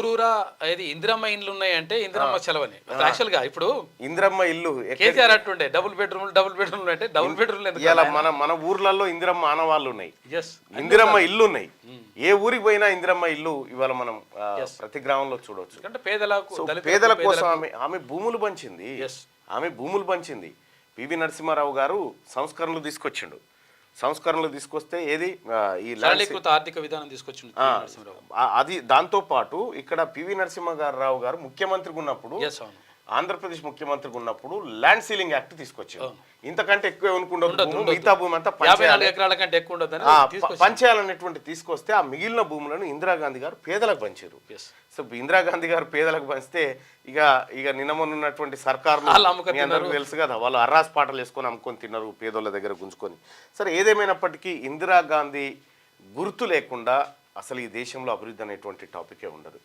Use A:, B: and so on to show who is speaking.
A: ఊరూరా ఏది ఇందిరమ్మ ఇండ్లు ఉన్నాయంటే ఇందిరమ్మ చలవని యాక్చువల్ గా ఇప్పుడు
B: ఇందిరమ్మ ఇల్లు
A: కేసీఆర్ అంటుండే డబుల్ బెడ్రూమ్లు అంటే డబుల్ బెడ్రూమ్లు ఎందుకు
B: ఇలా మన ఊర్లలో ఇందిరమ్మ ఆనవాళ్ళు ఉన్నాయి,
A: ఎస్
B: ఇందిరమ్మ ఇల్లు ఉన్నాయి. ఏ ఊరికి పోయినా ఇందిరమ్మ ఇల్లు ఇవాళ మనం ప్రతి గ్రామంలో చూడవచ్చు.
A: అంటే పేదలకు
B: పేదల కోసం ఆమె భూములు పంచింది.
A: ఎస్
B: ఆమె భూములు పంచింది. పివి నరసింహారావు గారు సంస్కరణలు తీసుకొచ్చిండు. సంస్కరణలు తీసుకొస్తే ఏది ఈ
A: సరళీకృత ఆర్థిక విధానం తీసుకొచ్చింది
B: అది. దాంతో పాటు ఇక్కడ పివి నరసింహారావు గారు ముఖ్యమంత్రిగా ఉన్నప్పుడు, ఆంధ్రప్రదేశ్ ముఖ్యమంత్రిగా ఉన్నప్పుడు ల్యాండ్ సీలింగ్ యాక్ట్ తీసుకొచ్చారు. ఇంతకంటే ఎక్కువ అనుకుంటారు, మిగతా భూమి అంతా పంచేయాలనేటువంటి తీసుకొస్తే ఆ మిగిలిన భూములను ఇందిరాగాంధీ గారు పేదలకు పంచారు. సో ఇందిరాగాంధీ గారు పేదలకు పంచితే ఇక నిన్నమొన్నటువంటి సర్కారు తెలుసు కదా, వాళ్ళు అర్రాస్ పాటలు వేసుకొని అమ్ముకొని తిన్నారు పేదోళ్ళ దగ్గర గుంజుకొని. సరే, ఏదేమైనప్పటికీ ఇందిరాగాంధీ గుర్తు లేకుండా అసలు ఈ దేశంలో అభివృద్ధి అనేటువంటి టాపికే ఉండదు.